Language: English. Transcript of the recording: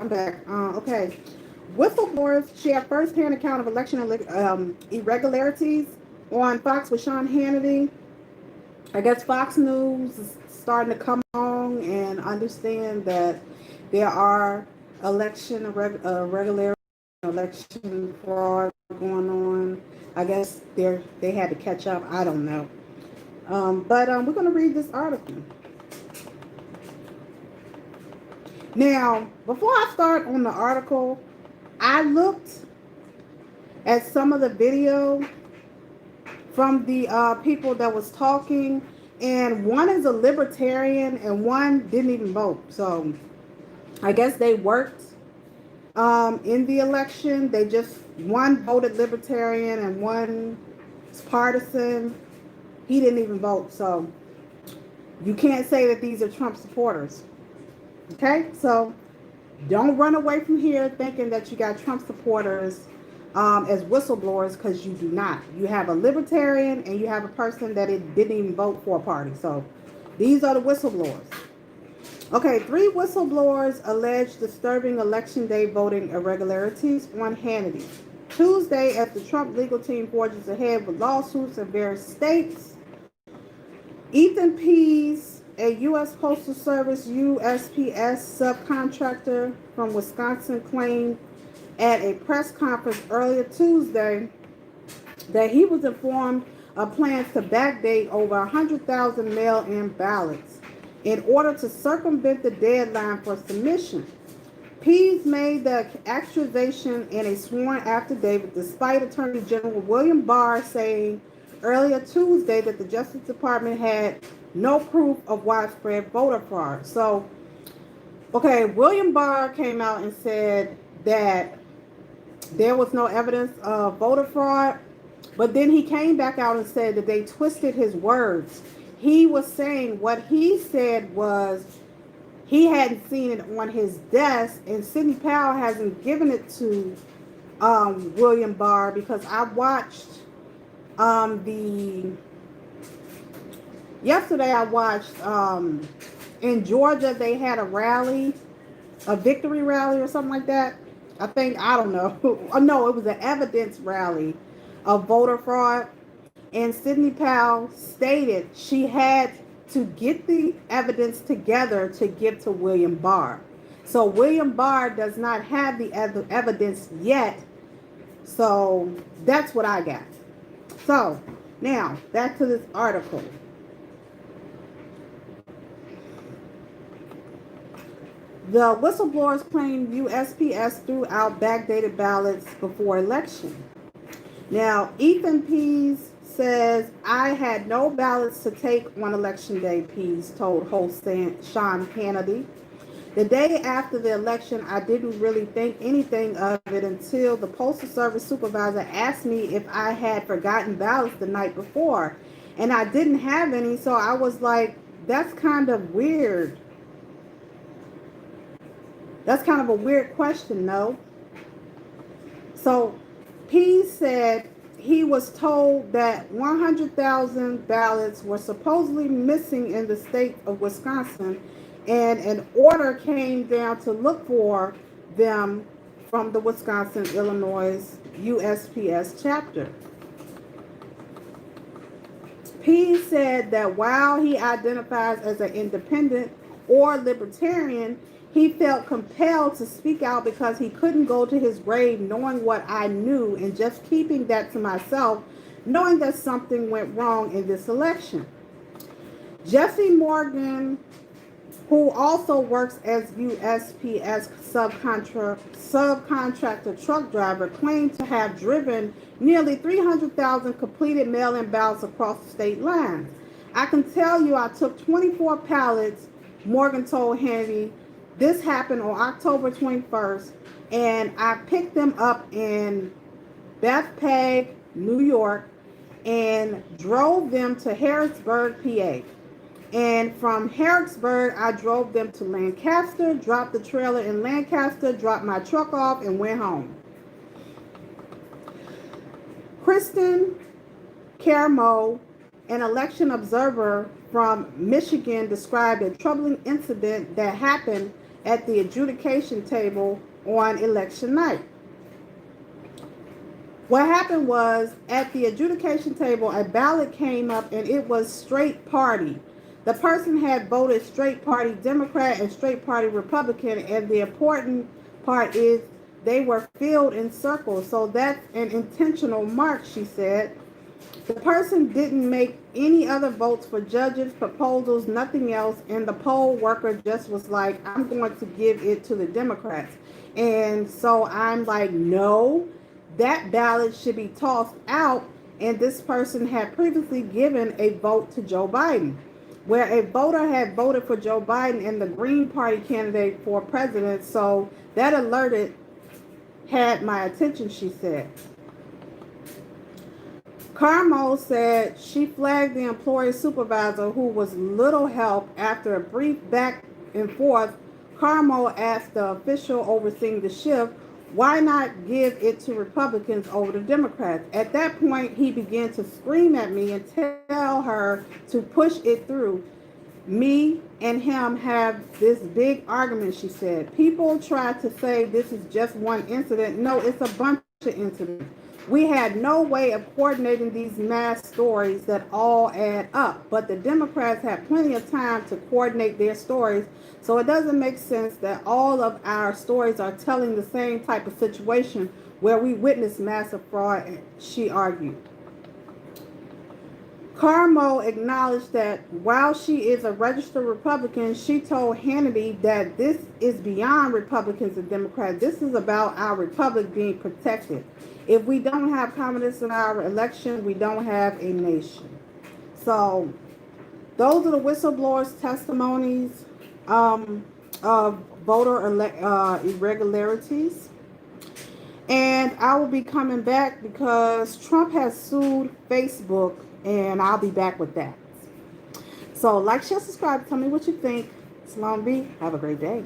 I'm back. Okay. Whistleblowers share first-hand account of election irregularities on Fox with Sean Hannity. I guess Fox News is starting to come along and understand that there are regular election fraud going on. I guess they had to catch up. I don't know. But we're going to read this article. Now, before I start on the article, I looked at some of the video from the people that was talking, and one is a libertarian and one didn't even vote. So I guess they worked in the election. They just one voted libertarian and one is partisan. He didn't even vote. So you can't say that these are Trump supporters. Okay, so don't run away from here thinking that you got Trump supporters as whistleblowers, because you do not. You have a libertarian and you have a person that it didn't even vote for a party. So these are the whistleblowers. Okay, 3 whistleblowers allege disturbing election day voting irregularities on Hannity. Tuesday, as the Trump legal team forges ahead with lawsuits in various states, Ethan Pease, a U.S. Postal Service USPS subcontractor from Wisconsin, claimed at a press conference earlier Tuesday that he was informed of plans to backdate over 100,000 mail-in ballots in order to circumvent the deadline for submission. Pease made the accusation in a sworn affidavit despite Attorney General William Barr saying earlier Tuesday that the Justice Department had no proof of widespread voter fraud. So, okay, William Barr came out and said that there was no evidence of voter fraud, but then he came back out and said that they twisted his words. He was saying what he said was he hadn't seen it on his desk, and Sidney Powell hasn't given it to William Barr, because I watched the yesterday I watched in Georgia they had a rally, a victory rally or something like that. I don't know. Oh, no, it was an evidence rally of voter fraud. And Sidney Powell stated she had to get the evidence together to give to William Barr. So William Barr does not have the evidence yet. So that's what I got. So now back to this article. The whistleblowers claim USPS threw out backdated ballots before election. Now, Ethan Pease says, I had no ballots to take on election day, Pease told host Sean Hannity. The day after the election, I didn't really think anything of it until the Postal Service supervisor asked me if I had forgotten ballots the night before. And I didn't have any, so I was like, that's kind of weird. That's kind of a weird question, no? So Pease said he was told that 100,000 ballots were supposedly missing in the state of Wisconsin, and an order came down to look for them from the Wisconsin-Illinois USPS chapter. Pease said that while he identifies as an independent or libertarian, he felt compelled to speak out because he couldn't go to his grave knowing what I knew and just keeping that to myself, knowing that something went wrong in this election. Jesse Morgan, who also works as USPS subcontractor truck driver, claimed to have driven nearly 300,000 completed mail-in ballots across the state lines. I can tell you I took 24 pallets, Morgan told Hannity. This happened on October 21st, and I picked them up in Bethpage, New York, and drove them to Harrisburg, PA. And from Harrisburg, I drove them to Lancaster, dropped the trailer in Lancaster, dropped my truck off, and went home. Kristen Carmo, an election observer from Michigan, described a troubling incident that happened at the adjudication table on election night. What happened was at the adjudication table, a ballot came up and it was straight party. The person had voted straight party Democrat and straight party Republican, and the important part is they were filled in circles. So that's an intentional mark, she said. The person didn't make any other votes for judges, proposals, nothing else, and the poll worker just was like, I'm going to give it to the Democrats. And so I'm like, no, that ballot should be tossed out. And this person had previously given a vote to Joe Biden, where a voter had voted for Joe Biden and the Green Party candidate for president. So that alerted had my attention, she said. Carmo said she flagged the employee supervisor, who was little help. After a brief back and forth, Carmo asked the official overseeing the shift, why not give it to Republicans over to Democrats? At that point, he began to scream at me and tell her to push it through. Me and him have this big argument, she said. People try to say this is just one incident. No, it's a bunch of incidents. We had no way of coordinating these mass stories that all add up, but the Democrats had plenty of time to coordinate their stories, so it doesn't make sense that all of our stories are telling the same type of situation where we witnessed massive fraud, she argued. Carmo acknowledged that while she is a registered Republican, she told Hannity that this is beyond Republicans and Democrats. This is about our republic being protected. If we don't have confidence in our election, we don't have a nation. So those are the whistleblowers' testimonies of voter irregularities. And I will be coming back because Trump has sued Facebook, and I'll be back with that. So like, share, subscribe. Tell me what you think. Salon B. Have a great day.